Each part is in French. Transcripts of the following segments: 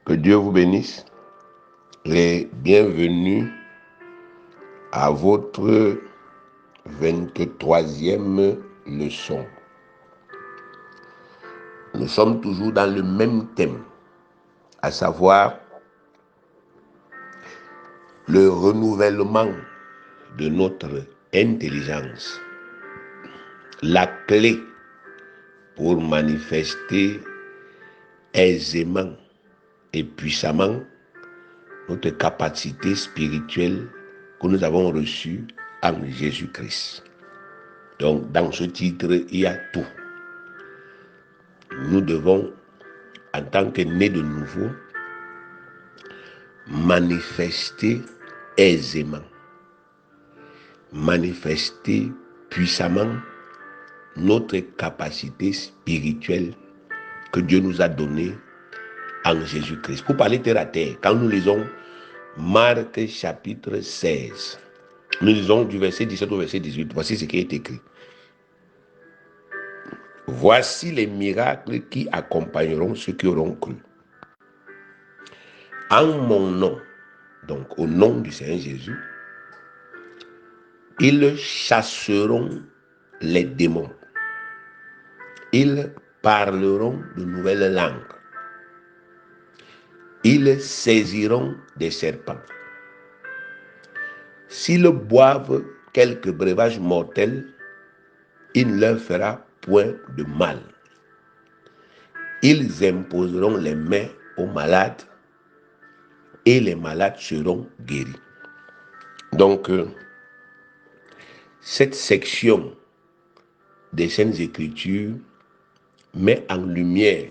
Que Dieu vous bénisse et bienvenue à votre 23e leçon. Nous sommes toujours dans le même thème, à savoir le renouvellement de notre intelligence. La clé pour manifester aisément et puissamment notre capacité spirituelle que nous avons reçue en Jésus-Christ. Donc, dans ce titre, il y a tout. Nous devons, en tant que nés de nouveau, manifester aisément, manifester puissamment notre capacité spirituelle que Dieu nous a donnée en Jésus-Christ. Pour parler terre à terre, quand nous lisons Marc chapitre 16, nous lisons du verset 17 au verset 18, voici ce qui est écrit. Voici les miracles qui accompagneront ceux qui auront cru. En mon nom, donc au nom du Seigneur Jésus, ils chasseront les démons. Ils parleront de nouvelles langues. Ils saisiront des serpents. S'ils boivent quelques breuvages mortels, il ne leur fera point de mal. Ils imposeront les mains aux malades et les malades seront guéris. Donc, cette section des Saintes Écritures met en lumière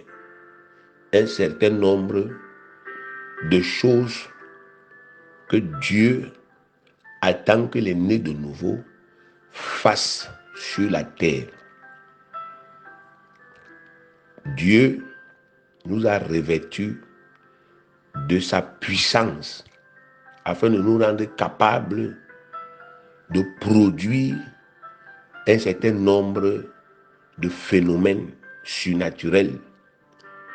un certain nombre de choses que Dieu attend que les nés de nouveau fassent sur la terre. Dieu nous a revêtus de sa puissance afin de nous rendre capables de produire un certain nombre de phénomènes surnaturels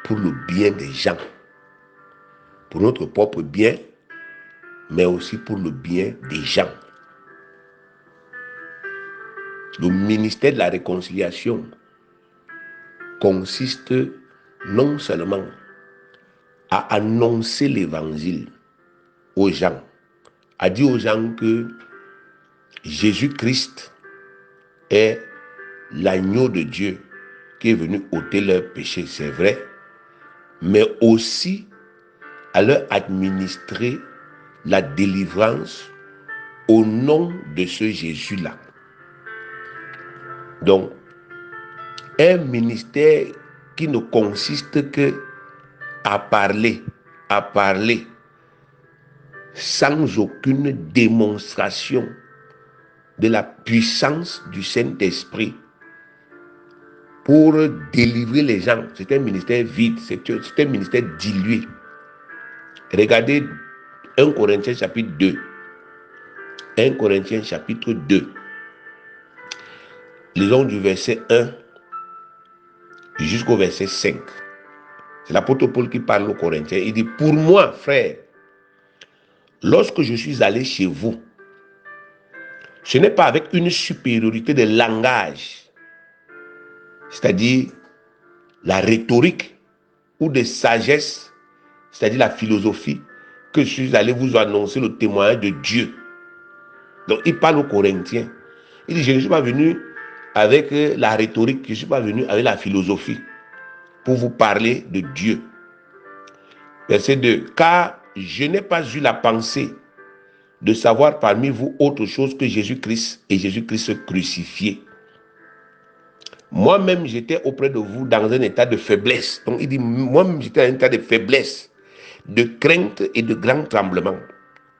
pour le bien des gens, pour notre propre bien, mais aussi pour le bien des gens. Le ministère de la réconciliation consiste non seulement à annoncer l'évangile aux gens, à dire aux gens que Jésus-Christ est l'agneau de Dieu qui est venu ôter leurs péchés, c'est vrai, mais aussi à leur administrer la délivrance au nom de ce Jésus-là. Donc, un ministère qui ne consiste que à parler sans aucune démonstration de la puissance du Saint-Esprit pour délivrer les gens. C'est un ministère vide, c'est un ministère dilué. Regardez 1 Corinthiens chapitre 2. 1 Corinthiens chapitre 2. Lisons du verset 1 jusqu'au verset 5. C'est l'apôtre Paul qui parle aux Corinthiens. Il dit, pour moi, frère, lorsque je suis allé chez vous, ce n'est pas avec une supériorité de langage, c'est-à-dire la rhétorique ou de sagesse, c'est-à-dire la philosophie, que je suis allé vous annoncer le témoignage de Dieu. Donc il parle aux Corinthiens. Il dit, je ne suis pas venu avec la rhétorique, je ne suis pas venu avec la philosophie pour vous parler de Dieu. Verset 2. Car je n'ai pas eu la pensée de savoir parmi vous autre chose que Jésus-Christ et Jésus-Christ crucifié. Moi-même, j'étais auprès de vous dans un état de faiblesse. Donc il dit, moi-même, j'étais dans un état de faiblesse, de crainte et de grand tremblement.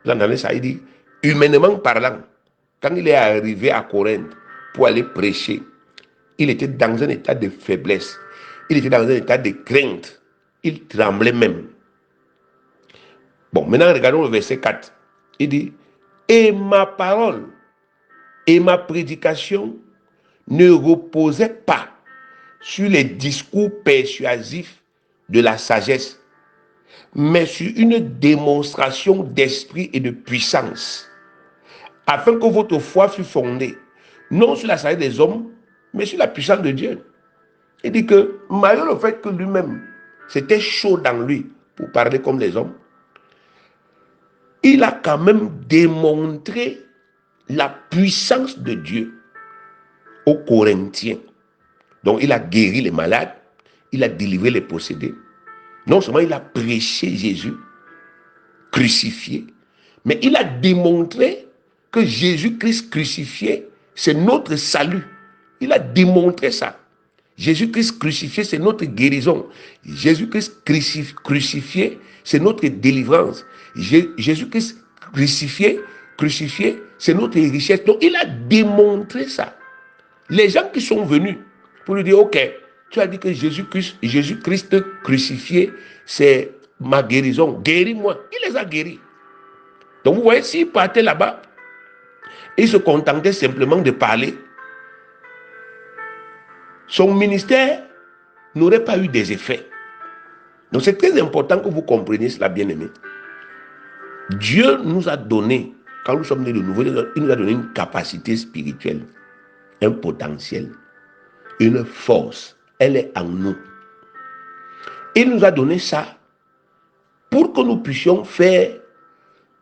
Vous entendez ça? Il dit, humainement parlant, quand il est arrivé à Corinthe pour aller prêcher, il était dans un état de faiblesse. Il était dans un état de crainte. Il tremblait même. Bon, maintenant regardons le verset 4. Il dit, et ma parole et ma prédication ne reposaient pas sur les discours persuasifs de la sagesse, mais sur une démonstration d'esprit et de puissance, afin que votre foi fût fondée, non sur la sagesse des hommes, mais sur la puissance de Dieu. Il dit que, malgré le fait que lui-même, c'était chaud dans lui pour parler comme les hommes, il a quand même démontré la puissance de Dieu aux Corinthiens. Donc, il a guéri les malades, il a délivré les possédés. Non seulement il a prêché Jésus crucifié, mais il a démontré que Jésus-Christ crucifié, c'est notre salut. Il a démontré ça. Jésus-Christ crucifié, c'est notre guérison. Jésus-Christ crucifié, c'est notre délivrance. Jésus-Christ crucifié, c'est notre richesse. Donc, il a démontré ça. Les gens qui sont venus pour lui dire, ok, tu as dit que Jésus-Christ crucifié, c'est ma guérison. Guéris-moi. Il les a guéris. Donc, vous voyez, s'il partait là-bas, il se contentait simplement de parler, son ministère n'aurait pas eu des effets. Donc, c'est très important que vous compreniez cela, bien-aimés. Dieu nous a donné, quand nous sommes nés de nouveau, il nous a donné une capacité spirituelle, un potentiel, une force. Elle est en nous. Il nous a donné ça pour que nous puissions faire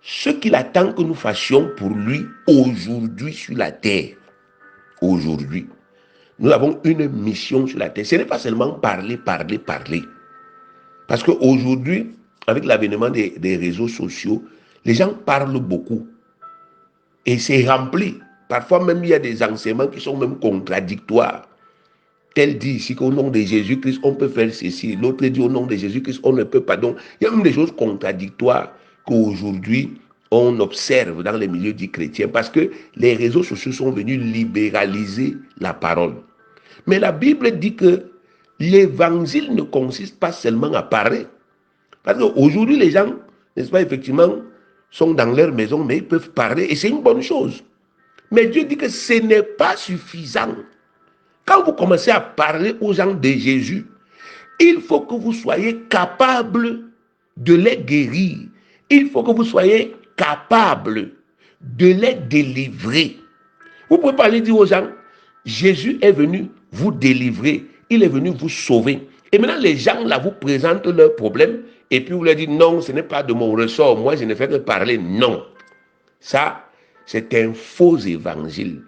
ce qu'il attend que nous fassions pour lui aujourd'hui sur la terre. Aujourd'hui. Nous avons une mission sur la terre. Ce n'est pas seulement parler. Parce qu'aujourd'hui, avec l'avènement des réseaux sociaux, les gens parlent beaucoup. Et c'est rempli. Parfois même, il y a des enseignements qui sont même contradictoires. Tel dit ici qu'au nom de Jésus-Christ, on peut faire ceci. L'autre dit au nom de Jésus-Christ, on ne peut pas. Donc, il y a même des choses contradictoires qu'aujourd'hui, on observe dans les milieux dits chrétiens parce que les réseaux sociaux sont venus libéraliser la parole. Mais la Bible dit que l'évangile ne consiste pas seulement à parler. Parce qu'aujourd'hui, les gens, n'est-ce pas, effectivement, sont dans leur maison, mais ils peuvent parler et c'est une bonne chose. Mais Dieu dit que ce n'est pas suffisant. Quand vous commencez à parler aux gens de Jésus, il faut que vous soyez capable de les guérir. Il faut que vous soyez capable de les délivrer. Vous pouvez pas aller dire aux gens, Jésus est venu vous délivrer. Il est venu vous sauver. Et maintenant, les gens là vous présentent leurs problèmes et puis vous leur dites, non, ce n'est pas de mon ressort. Moi, je ne fais que parler. Non. Ça, c'est un faux évangile.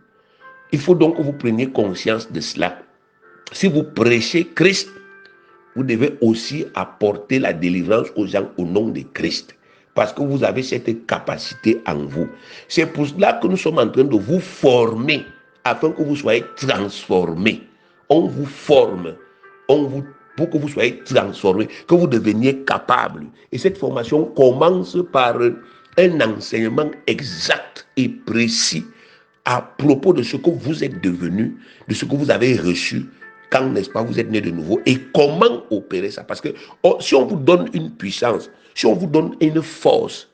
Il faut donc que vous preniez conscience de cela. Si vous prêchez Christ, vous devez aussi apporter la délivrance aux gens au nom de Christ. Parce que vous avez cette capacité en vous. C'est pour cela que nous sommes en train de vous former, afin que vous soyez transformés. On vous forme, pour que vous soyez transformés, que vous deveniez capables. Et cette formation commence par un enseignement exact et précis à propos de ce que vous êtes devenu, de ce que vous avez reçu, quand, n'est-ce pas, vous êtes né de nouveau, et comment opérer ça. Parce que si on vous donne une puissance, si on vous donne une force,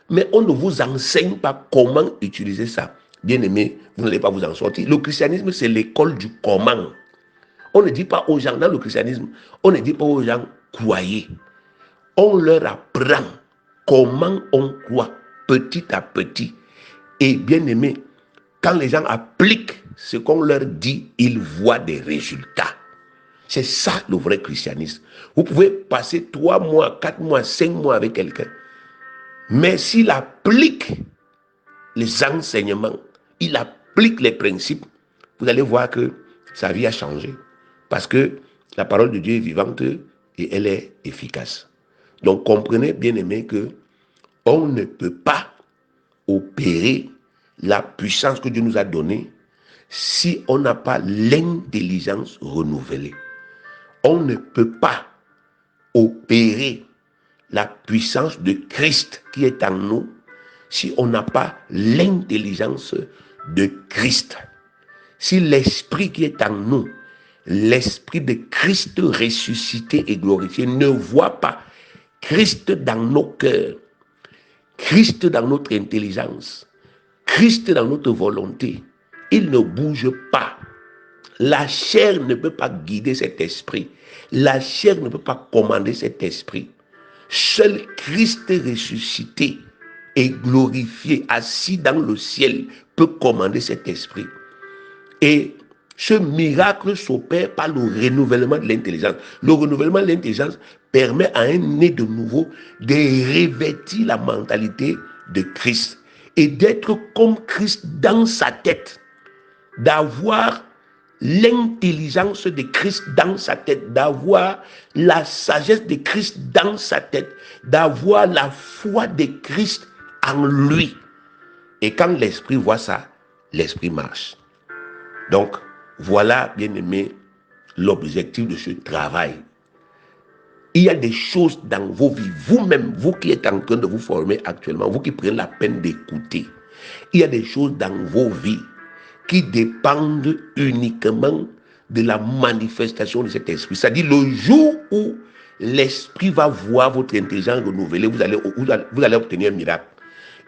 mais on ne vous enseigne pas comment utiliser ça, bien aimé, vous n'allez pas vous en sortir. Le christianisme, c'est l'école du comment. On ne dit pas aux gens, dans le christianisme, on ne dit pas aux gens, croyez. On leur apprend comment on croit, petit à petit. Et bien aimé, quand les gens appliquent ce qu'on leur dit, ils voient des résultats. C'est ça le vrai christianisme. Vous pouvez passer 3 mois, 4 mois, 5 mois avec quelqu'un. Mais s'il applique les enseignements, il applique les principes, vous allez voir que sa vie a changé. Parce que la parole de Dieu est vivante et elle est efficace. Donc comprenez, bien aimé, que on ne peut pas opérer la puissance que Dieu nous a donnée si on n'a pas l'intelligence renouvelée. On ne peut pas opérer la puissance de Christ qui est en nous si on n'a pas l'intelligence de Christ. Si l'esprit qui est en nous, l'esprit de Christ ressuscité et glorifié, ne voit pas Christ dans nos cœurs, Christ dans notre intelligence, Christ dans notre volonté, il ne bouge pas. La chair ne peut pas guider cet esprit. La chair ne peut pas commander cet esprit. Seul Christ ressuscité et glorifié, assis dans le ciel, peut commander cet esprit. Et ce miracle s'opère par le renouvellement de l'intelligence. Le renouvellement de l'intelligence permet à un né de nouveau de revêtir la mentalité de Christ et d'être comme Christ dans sa tête, d'avoir l'intelligence de Christ dans sa tête, d'avoir la sagesse de Christ dans sa tête, d'avoir la foi de Christ en lui. Et quand l'esprit voit ça, l'esprit marche. Donc, voilà, bien aimé, l'objectif de ce travail. Il y a des choses dans vos vies, vous-même, vous qui êtes en train de vous former actuellement, vous qui prenez la peine d'écouter, il y a des choses dans vos vies qui dépendent uniquement de la manifestation de cet esprit. C'est-à-dire le jour où l'esprit va voir votre intelligence renouvelée, vous allez obtenir un miracle.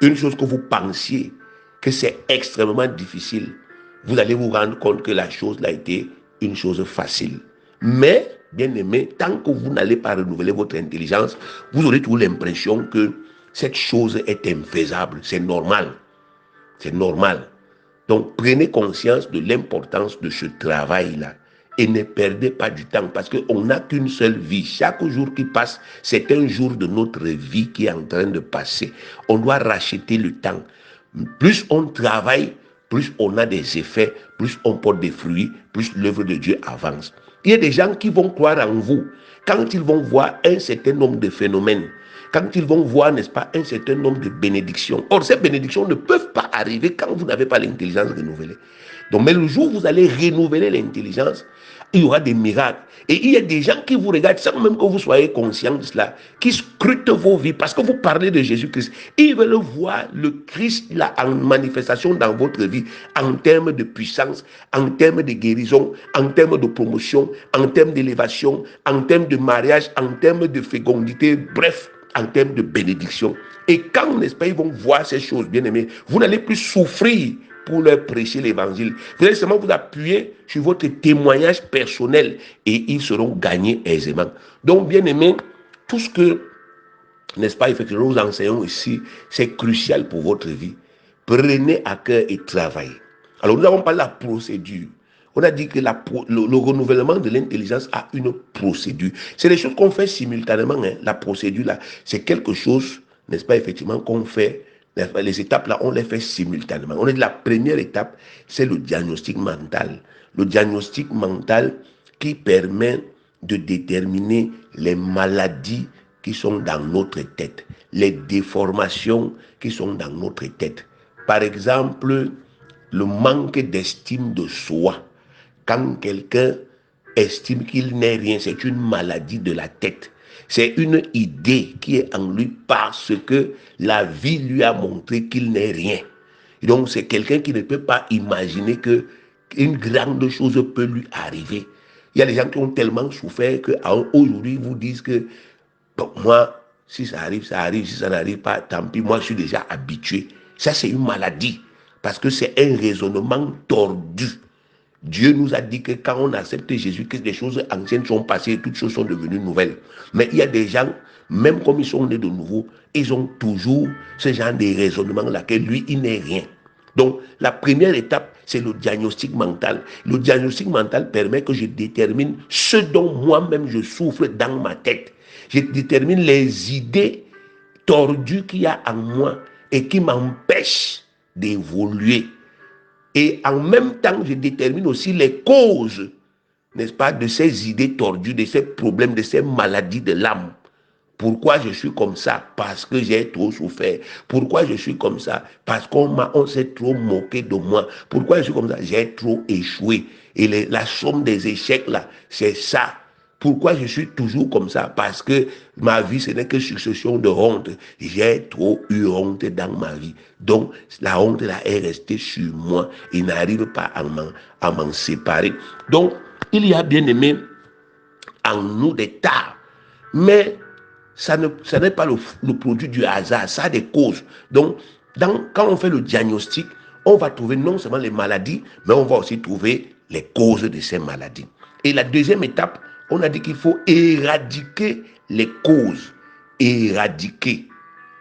Une chose que vous pensiez que c'est extrêmement difficile, vous allez vous rendre compte que la chose a été une chose facile. Mais, bien aimé, tant que vous n'allez pas renouveler votre intelligence, vous aurez toujours l'impression que cette chose est infaisable. C'est normal. C'est normal. Donc, prenez conscience de l'importance de ce travail-là et ne perdez pas du temps parce qu'on n'a qu'une seule vie. Chaque jour qui passe, c'est un jour de notre vie qui est en train de passer. On doit racheter le temps. Plus on travaille, plus on a des effets, plus on porte des fruits, plus l'œuvre de Dieu avance. Il y a des gens qui vont croire en vous quand ils vont voir un certain nombre de phénomènes, quand ils vont voir, n'est-ce pas, un certain nombre de bénédictions. Or, ces bénédictions ne peuvent pas arriver quand vous n'avez pas l'intelligence renouvelée. Donc, mais le jour où vous allez renouveler l'intelligence, il y aura des miracles. Et il y a des gens qui vous regardent sans même que vous soyez conscient de cela, qui scrutent vos vies parce que vous parlez de Jésus-Christ. Ils veulent voir le Christ là en manifestation dans votre vie, en termes de puissance, en termes de guérison, en termes de promotion, en termes d'élévation, en termes de mariage, en termes de fécondité, bref, en termes de bénédiction. Et quand, n'est-ce pas, ils vont voir ces choses, bien aimés, vous n'allez plus souffrir pour leur prêcher l'évangile. Vous allez seulement vous appuyer sur votre témoignage personnel et ils seront gagnés aisément. Donc, bien aimé, tout ce que, n'est-ce pas, effectivement, nous enseignons ici, c'est crucial pour votre vie. Prenez à cœur et travaillez. Alors, nous n'avons pas la procédure. On a dit que le renouvellement de l'intelligence a une procédure. C'est des choses qu'on fait simultanément. Hein. La procédure, là, c'est quelque chose, n'est-ce pas, effectivement, qu'on fait. Les étapes, là, on les fait simultanément. On est de la première étape, c'est le diagnostic mental. Le diagnostic mental qui permet de déterminer les maladies qui sont dans notre tête, les déformations qui sont dans notre tête. Par exemple, le manque d'estime de soi. Quand quelqu'un estime qu'il n'est rien, c'est une maladie de la tête. C'est une idée qui est en lui parce que la vie lui a montré qu'il n'est rien. Et donc c'est quelqu'un qui ne peut pas imaginer qu'une grande chose peut lui arriver. Il y a des gens qui ont tellement souffert qu'aujourd'hui vous disent que bon, moi, si ça arrive, ça arrive. Si ça n'arrive pas, tant pis, moi je suis déjà habitué. Ça c'est une maladie parce que c'est un raisonnement tordu. Dieu nous a dit que quand on accepte Jésus, que des choses anciennes sont passées, toutes choses sont devenues nouvelles. Mais il y a des gens, même comme ils sont nés de nouveau, ils ont toujours ce genre de raisonnement-là, que lui, il n'est rien. Donc, la première étape, c'est le diagnostic mental. Le diagnostic mental permet que je détermine ce dont moi-même je souffre dans ma tête. Je détermine les idées tordues qu'il y a en moi et qui m'empêchent d'évoluer. Et en même temps, je détermine aussi les causes, n'est-ce pas, de ces idées tordues, de ces problèmes, de ces maladies de l'âme. Pourquoi je suis comme ça? Parce que j'ai trop souffert. Pourquoi je suis comme ça? Parce qu'on s'est trop moqué de moi. Pourquoi je suis comme ça? J'ai trop échoué. Et la somme des échecs, là, c'est ça. Pourquoi je suis toujours comme ça? Parce que ma vie, ce n'est que succession de honte. J'ai trop eu honte dans ma vie. Donc, la honte là est restée sur moi. Il n'arrive pas à m'en séparer. Donc, il y a, bien aimé, en nous des tares. Mais ça n'est pas le produit du hasard. Ça a des causes. Donc, quand on fait le diagnostic, on va trouver non seulement les maladies, mais on va aussi trouver les causes de ces maladies. Et la deuxième étape, on a dit qu'il faut éradiquer les causes. éradiquer.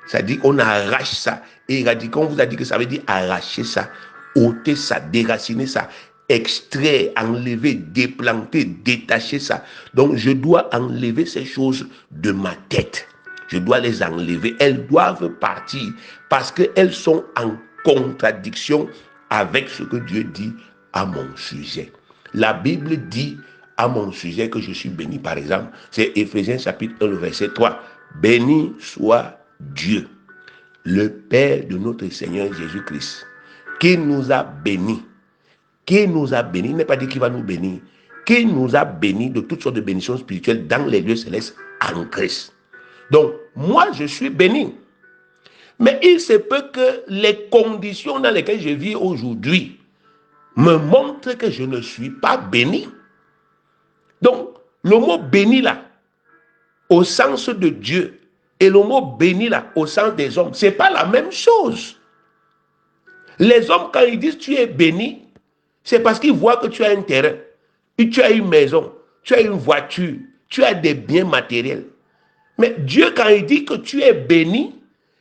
C'est-à-dire qu'on arrache ça. Éradiquer, on vous a dit que ça veut dire arracher ça, ôter ça, déraciner ça, extraire, enlever, déplanter, détacher ça. Donc je dois enlever ces choses de ma tête. Je dois les enlever. Elles doivent partir parce qu'elles sont en contradiction avec ce que Dieu dit à mon sujet. La Bible dit à mon sujet que je suis béni. Par exemple, c'est Éphésiens chapitre 1, le verset 3. Béni soit Dieu, le Père de notre Seigneur Jésus-Christ, qui nous a bénis. Qui nous a bénis, il n'est pas dit qu'il va nous bénir, qui nous a bénis de toutes sortes de bénédictions spirituelles dans les lieux célestes en Christ. Donc, moi, je suis béni. Mais il se peut que les conditions dans lesquelles je vis aujourd'hui me montrent que je ne suis pas béni. Donc, le mot béni là, au sens de Dieu, et le mot béni là, au sens des hommes, ce n'est pas la même chose. Les hommes, quand ils disent tu es béni, c'est parce qu'ils voient que tu as un terrain, tu as une maison, tu as une voiture, tu as des biens matériels. Mais Dieu, quand il dit que tu es béni,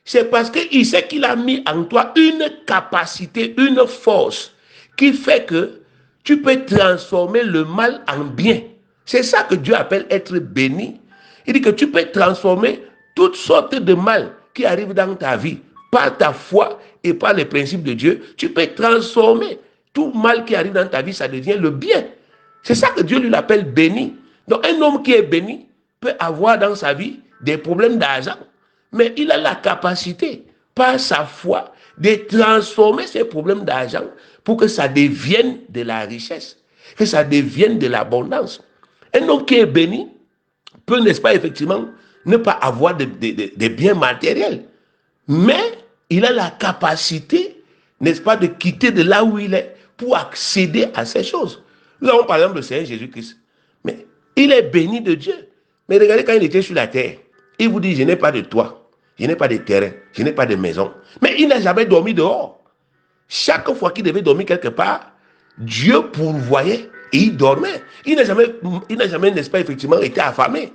c'est parce qu'il sait qu'il a mis en toi une capacité, une force qui fait que tu peux transformer le mal en bien. C'est ça que Dieu appelle être béni. Il dit que tu peux transformer toutes sortes de mal qui arrivent dans ta vie par ta foi et par les principes de Dieu. Tu peux transformer tout mal qui arrive dans ta vie, ça devient le bien. C'est ça que Dieu lui appelle béni. Donc un homme qui est béni peut avoir dans sa vie des problèmes d'argent, mais il a la capacité, par sa foi, de transformer ces problèmes d'argent pour que ça devienne de la richesse, que ça devienne de l'abondance. Un homme qui est béni peut, n'est-ce pas, effectivement, ne pas avoir de biens matériels, mais il a la capacité, n'est-ce pas, de quitter de là où il est pour accéder à ces choses. Nous avons par exemple le Seigneur Jésus-Christ. Mais il est béni de Dieu. Mais regardez quand il était sur la terre, il vous dit, je n'ai pas de toit, je n'ai pas de terrain, je n'ai pas de maison. Mais il n'a jamais dormi dehors. Chaque fois qu'il devait dormir quelque part, Dieu pourvoyait et il dormait. Il n'a jamais, n'est-ce pas, effectivement, été affamé.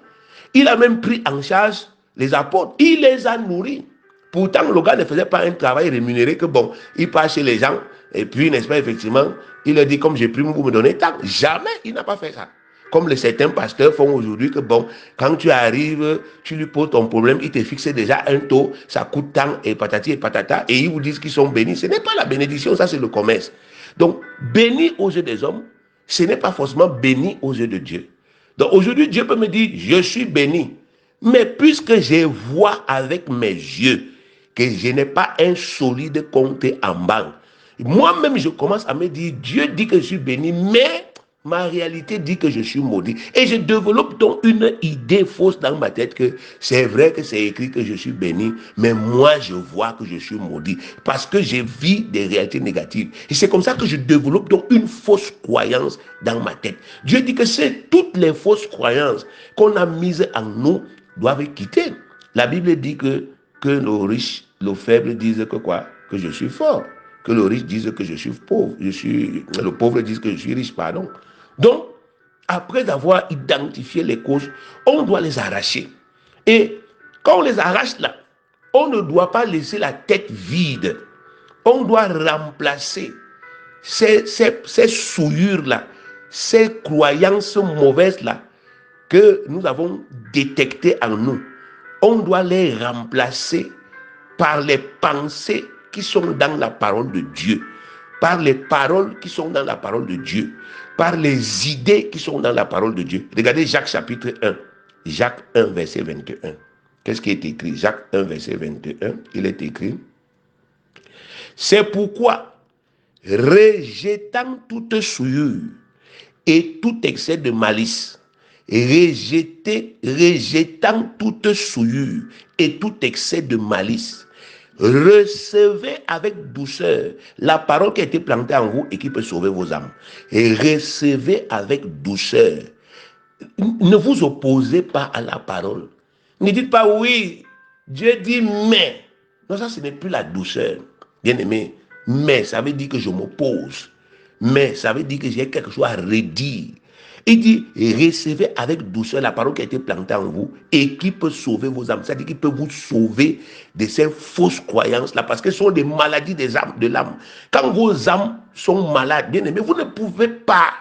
Il a même pris en charge les apôtres. Il les a nourris. Pourtant, le gars ne faisait pas un travail rémunéré que bon, il passe chez les gens et puis, n'est-ce pas, effectivement, il leur dit, comme j'ai pris, vous me donnez tant. Jamais, il n'a pas fait ça. Comme les certains pasteurs font aujourd'hui que bon, quand tu arrives, tu lui poses ton problème, il te fixe déjà un taux, ça coûte tant et patati et patata, et ils vous disent qu'ils sont bénis. Ce n'est pas la bénédiction, ça c'est le commerce. Donc, béni aux yeux des hommes, ce n'est pas forcément béni aux yeux de Dieu. Donc aujourd'hui, Dieu peut me dire, je suis béni. Mais puisque je vois avec mes yeux que je n'ai pas un solide compte en banque, moi-même je commence à me dire, Dieu dit que je suis béni, mais ma réalité dit que je suis maudit. Et je développe donc une idée fausse dans ma tête que c'est vrai que c'est écrit que je suis béni, mais moi je vois que je suis maudit parce que je vis des réalités négatives. Et c'est comme ça que je développe donc une fausse croyance dans ma tête. Dieu dit que c'est toutes les fausses croyances qu'on a mises en nous doivent quitter. La Bible dit que le riche, le faible disent que quoi? Que je suis fort. Que le riche dise que je suis pauvre. Le pauvre dise que je suis riche, pardon. Donc, après avoir identifié les causes, on doit les arracher. Et quand on les arrache là, on ne doit pas laisser la tête vide. On doit remplacer ces souillures-là, ces croyances mauvaises-là que nous avons détectées en nous. On doit les remplacer par les pensées qui sont dans la parole de Dieu, par les paroles qui sont dans la parole de Dieu, par les idées qui sont dans la parole de Dieu. Regardez Jacques chapitre 1, Jacques 1 verset 21. Qu'est-ce qui est écrit? Jacques 1 verset 21, il est écrit, c'est pourquoi, rejetant toute souillure et tout excès de malice, rejetant toute souillure et tout excès de malice, recevez avec douceur la parole qui a été plantée en vous et qui peut sauver vos âmes. Et recevez avec douceur. Ne vous opposez pas à la parole. Ne dites pas oui, Dieu dit mais. Non, ça ce n'est plus la douceur. Bien aimé, mais ça veut dire que je m'oppose. Mais ça veut dire que j'ai quelque chose à redire. Il dit, recevez avec douceur la parole qui a été plantée en vous et qui peut sauver vos âmes. C'est-à-dire qui peut vous sauver de ces fausses croyances-là, parce que ce sont des maladies des âmes, de l'âme. Quand vos âmes sont malades, bien aimés, vous ne pouvez pas.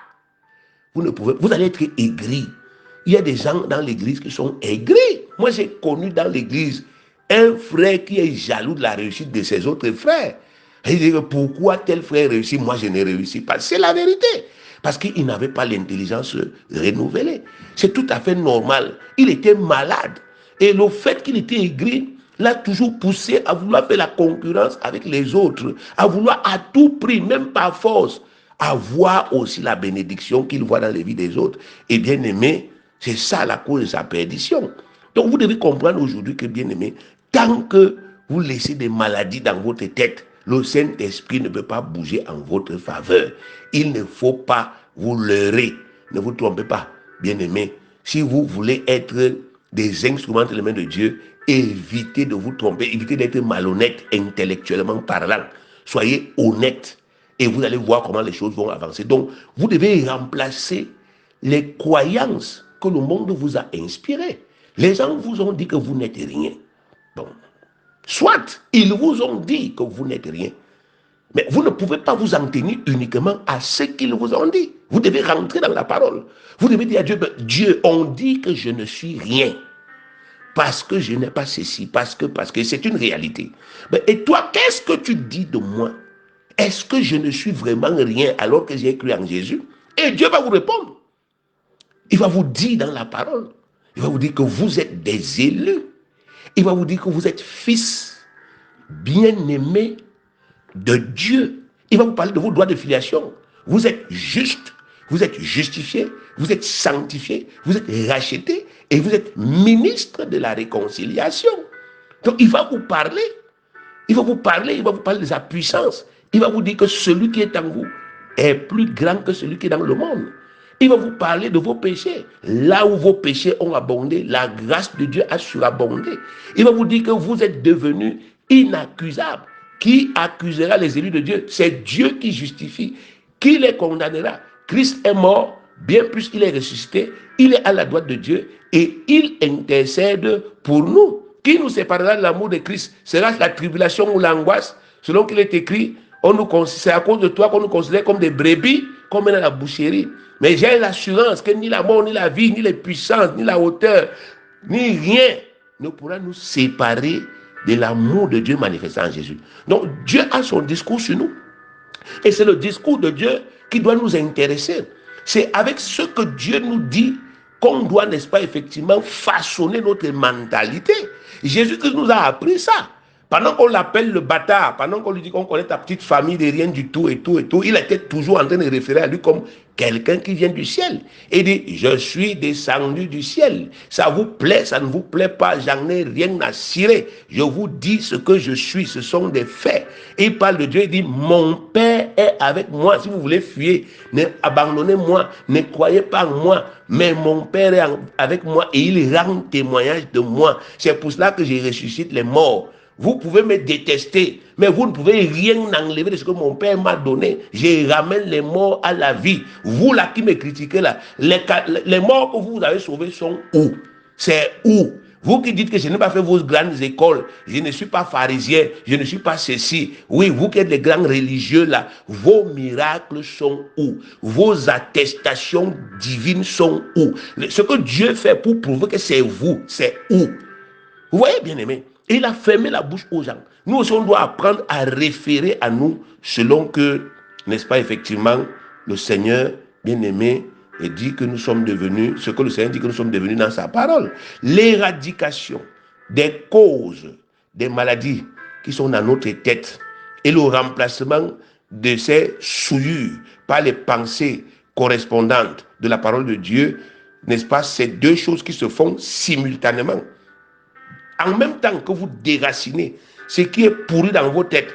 Vous allez être aigris. Il y a des gens dans l'église qui sont aigris. Moi, j'ai connu dans l'église un frère qui est jaloux de la réussite de ses autres frères. Il dit, pourquoi tel frère réussit, moi je ne réussis pas. C'est la vérité. Parce qu'il n'avait pas l'intelligence renouvelée. C'est tout à fait normal. Il était malade. Et le fait qu'il était aigri l'a toujours poussé à vouloir faire la concurrence avec les autres, à vouloir à tout prix, même par force, avoir aussi la bénédiction qu'il voit dans les vies des autres. Et bien aimé, c'est ça la cause de sa perdition. Donc vous devez comprendre aujourd'hui que, bien aimé, tant que vous laissez des maladies dans votre tête, le Saint-Esprit ne peut pas bouger en votre faveur. Il ne faut pas vous leurrer. Ne vous trompez pas, bien aimé. Si vous voulez être des instruments entre les mains de Dieu, évitez de vous tromper, évitez d'être malhonnête intellectuellement parlant. Soyez honnête et vous allez voir comment les choses vont avancer. Donc, vous devez remplacer les croyances que le monde vous a inspirées. Les gens vous ont dit que vous n'êtes rien. Bon. Soit ils vous ont dit que vous n'êtes rien, mais vous ne pouvez pas vous en tenir uniquement à ce qu'ils vous ont dit. Vous devez rentrer dans la parole. Vous devez dire à Dieu, Dieu, on dit que je ne suis rien. Parce que je n'ai pas ceci, parce que c'est une réalité. Et toi, qu'est-ce que tu dis de moi? Est-ce que je ne suis vraiment rien alors que j'ai cru en Jésus? Et Dieu va vous répondre. Il va vous dire dans la parole. Il va vous dire que vous êtes des élus. Il va vous dire que vous êtes fils bien-aimés de Dieu. Il va vous parler de vos droits de filiation. Vous êtes juste, vous êtes justifié, vous êtes sanctifié, vous êtes racheté et vous êtes ministre de la réconciliation. Donc il va vous parler. Il va vous parler de sa puissance. Il va vous dire que celui qui est en vous est plus grand que celui qui est dans le monde. Il va vous parler de vos péchés. Là où vos péchés ont abondé, la grâce de Dieu a surabondé. Il va vous dire que vous êtes devenus inaccusables. Qui accusera les élus de Dieu? C'est Dieu qui justifie. Qui les condamnera? Christ est mort, bien plus qu'il est ressuscité. Il est à la droite de Dieu et il intercède pour nous. Qui nous séparera de l'amour de Christ? Sera-ce la tribulation ou l'angoisse? Selon qu'il est écrit, c'est à cause de toi qu'on nous considère comme des brebis, comme dans la boucherie. Mais j'ai l'assurance que ni la mort, ni la vie, ni les puissances, ni la hauteur, ni rien ne pourra nous séparer de l'amour de Dieu manifesté en Jésus. Donc Dieu a son discours sur nous. Et c'est le discours de Dieu qui doit nous intéresser. C'est avec ce que Dieu nous dit qu'on doit, n'est-ce pas, effectivement, façonner notre mentalité. Jésus-Christ nous a appris ça. Pendant qu'on l'appelle le bâtard, pendant qu'on lui dit qu'on connaît ta petite famille de rien du tout et tout et tout, il était toujours en train de référer à lui comme quelqu'un qui vient du ciel. Et il dit, je suis descendu du ciel. Ça vous plaît, ça ne vous plaît pas, j'en ai rien à cirer. Je vous dis ce que je suis, ce sont des faits. Et il parle de Dieu, il dit, mon Père est avec moi. Si vous voulez fuir, abandonnez-moi, ne croyez pas en moi. Mais mon Père est avec moi et il rend témoignage de moi. C'est pour cela que je ressuscite les morts. Vous pouvez me détester, mais vous ne pouvez rien enlever de ce que mon Père m'a donné. Je ramène les morts à la vie. Vous là qui me critiquez là, les morts que vous avez sauvés sont où? C'est où? Vous qui dites que je n'ai pas fait vos grandes écoles, je ne suis pas pharisien, je ne suis pas ceci. Oui, vous qui êtes les grands religieux là, vos miracles sont où? Vos attestations divines sont où? Ce que Dieu fait pour prouver que c'est vous, c'est où? Vous voyez, bien aimé? Il a fermé la bouche aux gens. Nous aussi, on doit apprendre à référer à nous selon que, n'est-ce pas, effectivement, le Seigneur, bien-aimé, dit que nous sommes devenus, ce que le Seigneur dit que nous sommes devenus dans sa parole. L'éradication des causes des maladies qui sont dans notre tête et le remplacement de ces souillures par les pensées correspondantes de la parole de Dieu, n'est-ce pas, c'est deux choses qui se font simultanément. En même temps que vous déracinez ce qui est pourri dans vos têtes,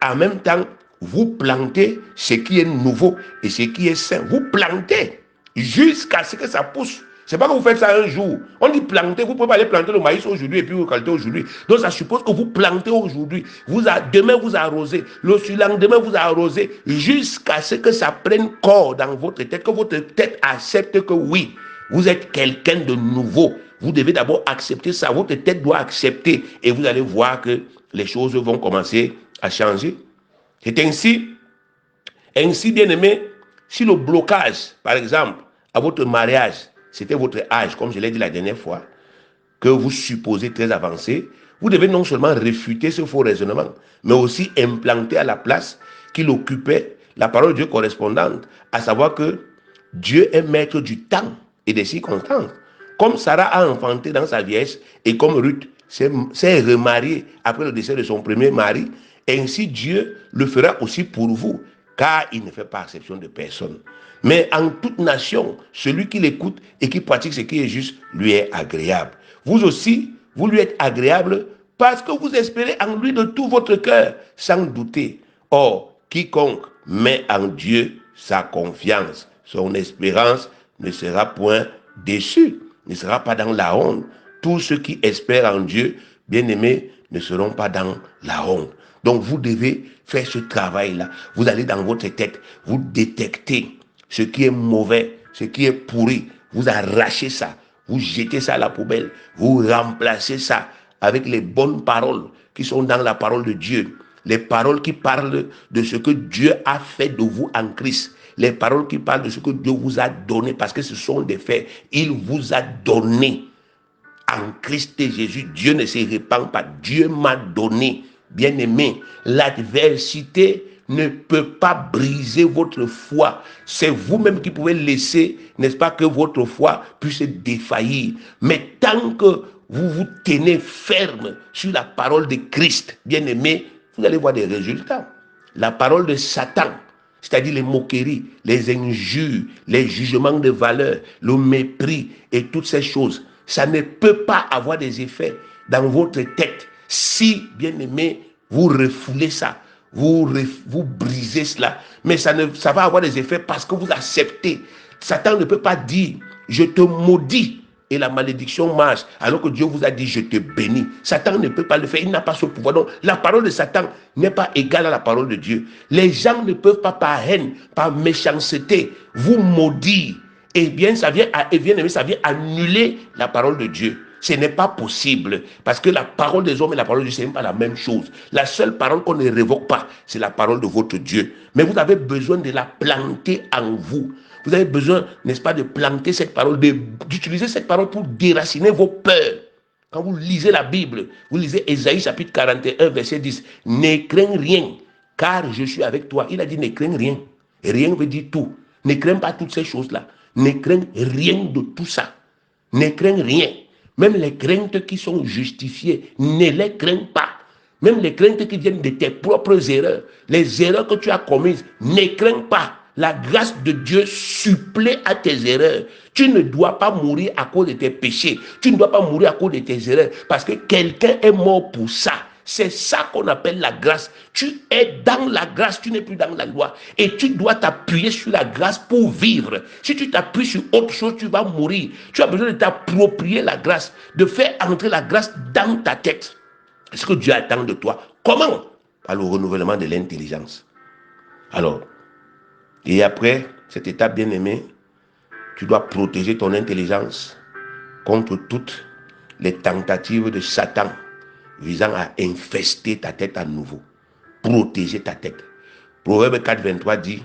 en même temps, vous plantez ce qui est nouveau et ce qui est sain. Vous plantez jusqu'à ce que ça pousse. C'est pas que vous faites ça un jour. On dit planter, vous pouvez pas aller planter le maïs aujourd'hui et puis vous récolter aujourd'hui. Donc ça suppose que vous plantez aujourd'hui. Demain vous arrosez. Le surlendemain vous arrosez jusqu'à ce que ça prenne corps dans votre tête, que votre tête accepte que oui, vous êtes quelqu'un de nouveau. Vous devez d'abord accepter ça. Votre tête doit accepter et vous allez voir que les choses vont commencer à changer. C'est ainsi, bien aimé, si le blocage, par exemple, à votre mariage, c'était votre âge, comme je l'ai dit la dernière fois, que vous supposez très avancé, vous devez non seulement réfuter ce faux raisonnement, mais aussi implanter à la place qu'il occupait la parole de Dieu correspondante, à savoir que Dieu est maître du temps et des circonstances. Comme Sarah a enfanté dans sa vieillesse et comme Ruth s'est remariée après le décès de son premier mari, ainsi Dieu le fera aussi pour vous, car il ne fait pas exception de personne. Mais en toute nation, celui qui l'écoute et qui pratique ce qui est juste, lui est agréable. Vous aussi, vous lui êtes agréable parce que vous espérez en lui de tout votre cœur, sans douter. Or, quiconque met en Dieu sa confiance, son espérance ne sera point déçu, ne sera pas dans la honte. Tous ceux qui espèrent en Dieu, bien-aimés, ne seront pas dans la honte. Donc vous devez faire ce travail-là. Vous allez dans votre tête, vous détectez ce qui est mauvais, ce qui est pourri. Vous arrachez ça, vous jetez ça à la poubelle. Vous remplacez ça avec les bonnes paroles qui sont dans la parole de Dieu. Les paroles qui parlent de ce que Dieu a fait de vous en Christ. Les paroles qui parlent de ce que Dieu vous a donné, parce que ce sont des faits. Il vous a donné en Christ Jésus. Dieu ne se répand pas. Dieu m'a donné. Bien-aimé, l'adversité ne peut pas briser votre foi. C'est vous-même qui pouvez laisser, n'est-ce pas, que votre foi puisse défaillir. Mais tant que vous vous tenez ferme sur la parole de Christ, bien-aimé, vous allez voir des résultats. La parole de Satan, c'est-à-dire les moqueries, les injures, les jugements de valeur, le mépris et toutes ces choses, ça ne peut pas avoir des effets dans votre tête si, bien aimé, vous refoulez ça, vous brisez cela. Mais ça va avoir des effets parce que vous acceptez. Satan ne peut pas dire, je te maudis et la malédiction marche, alors que Dieu vous a dit, je te bénis. Satan ne peut pas le faire, il n'a pas ce pouvoir. Donc, la parole de Satan n'est pas égale à la parole de Dieu. Les gens ne peuvent pas par haine, par méchanceté, vous maudire. Et bien, ça vient annuler la parole de Dieu. Ce n'est pas possible, parce que la parole des hommes et la parole de Dieu, ce n'est pas la même chose. La seule parole qu'on ne révoque pas, c'est la parole de votre Dieu. Mais vous avez besoin de la planter en vous. Vous avez besoin, n'est-ce pas, de planter cette parole, d'utiliser cette parole pour déraciner vos peurs. Quand vous lisez la Bible, vous lisez Ésaïe chapitre 41, verset 10. Ne crains rien, car je suis avec toi. Il a dit ne crains rien. Et rien veut dire tout. Ne crains pas toutes ces choses-là. Ne crains rien de tout ça. Ne crains rien. Même les craintes qui sont justifiées, ne les crains pas. Même les craintes qui viennent de tes propres erreurs, les erreurs que tu as commises, ne crains pas. La grâce de Dieu supplée à tes erreurs. Tu ne dois pas mourir à cause de tes péchés. Tu ne dois pas mourir à cause de tes erreurs. Parce que quelqu'un est mort pour ça. C'est ça qu'on appelle la grâce. Tu es dans la grâce, tu n'es plus dans la loi. Et tu dois t'appuyer sur la grâce pour vivre. Si tu t'appuies sur autre chose, tu vas mourir. Tu as besoin de t'approprier la grâce, de faire entrer la grâce dans ta tête. C'est ce que Dieu attend de toi. Comment? Par le renouvellement de l'intelligence. Alors, et après cette étape bien-aimée, tu dois protéger ton intelligence contre toutes les tentatives de Satan visant à infester ta tête à nouveau. Protéger ta tête. Proverbe 4, 23 dit,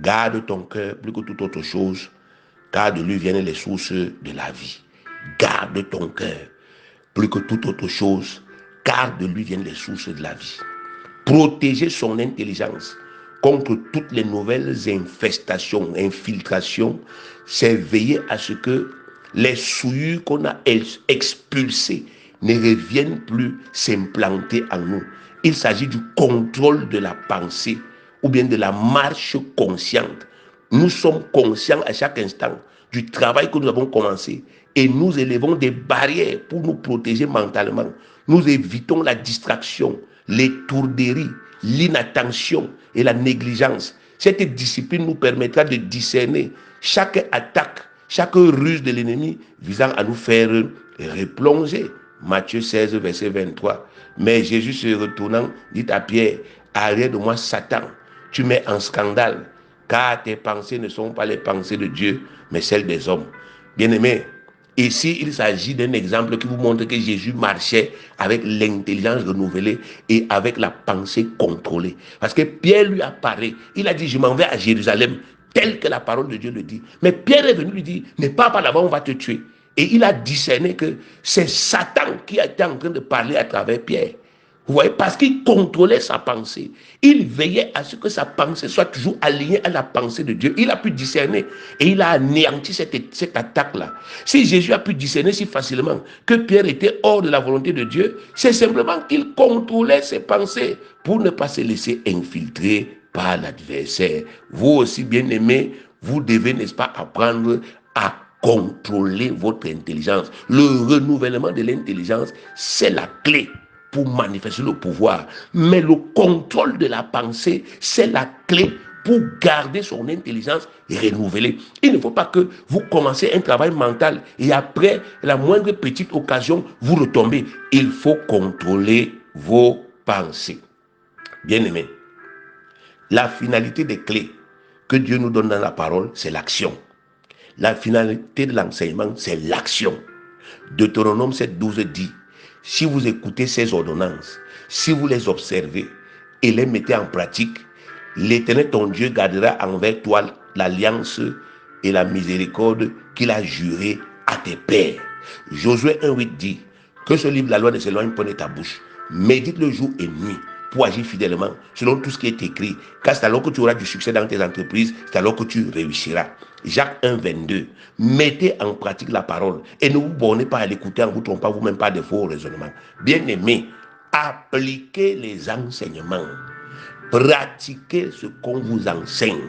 garde ton cœur plus que toute autre chose, car de lui viennent les sources de la vie. Garde ton cœur plus que toute autre chose, car de lui viennent les sources de la vie. Protéger son intelligence contre toutes les nouvelles infestations, infiltrations, c'est veiller à ce que les souillures qu'on a expulsées ne reviennent plus s'implanter en nous. Il s'agit du contrôle de la pensée ou bien de la marche consciente. Nous sommes conscients à chaque instant du travail que nous avons commencé et nous élevons des barrières pour nous protéger mentalement. Nous évitons la distraction, l'étourderie, l'inattention et la négligence. Cette discipline nous permettra de discerner chaque attaque, chaque ruse de l'ennemi visant à nous faire replonger. Matthieu 16, verset 23. Mais Jésus se retournant, dit à Pierre, arrière de moi, Satan, tu mets en scandale, car tes pensées ne sont pas les pensées de Dieu, mais celles des hommes. Bien-aimés, ici, il s'agit d'un exemple qui vous montre que Jésus marchait avec l'intelligence renouvelée et avec la pensée contrôlée. Parce que Pierre lui apparaît, il a dit, je m'en vais à Jérusalem, tel que la parole de Dieu le dit. Mais Pierre est venu lui dire, ne pars pas là-bas, on va te tuer. Et il a discerné que c'est Satan qui était en train de parler à travers Pierre. Vous voyez, parce qu'il contrôlait sa pensée. Il veillait à ce que sa pensée soit toujours alignée à la pensée de Dieu. Il a pu discerner et il a anéanti cette attaque-là. Si Jésus a pu discerner si facilement que Pierre était hors de la volonté de Dieu, c'est simplement qu'il contrôlait ses pensées pour ne pas se laisser infiltrer par l'adversaire. Vous aussi, bien-aimés, vous devez, n'est-ce pas, apprendre à contrôler votre intelligence. Le renouvellement de l'intelligence, c'est la clé pour manifester le pouvoir. Mais le contrôle de la pensée, c'est la clé pour garder son intelligence renouvelée. Il ne faut pas que vous commencez un travail mental et après la moindre petite occasion, vous retombez. Il faut contrôler vos pensées. Bien-aimés, la finalité des clés que Dieu nous donne dans la parole, c'est l'action. La finalité de l'enseignement, c'est l'action. Deutéronome 7,12 dit, si vous écoutez ces ordonnances, si vous les observez et les mettez en pratique, l'Éternel ton Dieu gardera envers toi l'alliance et la miséricorde qu'il a juré à tes pères. Josué 1,8 dit, que ce livre de la loi ne s'éloigne pas de ta bouche. Médite le jour et nuit pour agir fidèlement selon tout ce qui est écrit. Car c'est alors que tu auras du succès dans tes entreprises, c'est alors que tu réussiras. Jacques 1,22. Mettez en pratique la parole et ne vous bornez pas à l'écouter en vous trompant vous-même par de faux raisonnements. Bien-aimés, appliquez les enseignements. Pratiquez ce qu'on vous enseigne.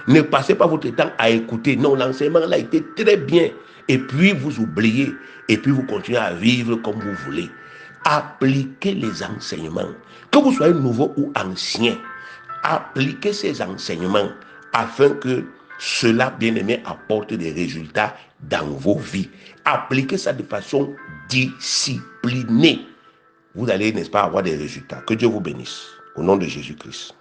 Ne passez pas votre temps à écouter. Non, l'enseignement là a été très bien. Et puis vous oubliez. Et puis vous continuez à vivre comme vous voulez. Appliquez les enseignements. Que vous soyez nouveau ou ancien, appliquez ces enseignements afin que cela, bien aimé, apporte des résultats dans vos vies. Appliquez ça de façon disciplinée. Vous allez, n'est-ce pas, avoir des résultats. Que Dieu vous bénisse. Au nom de Jésus-Christ.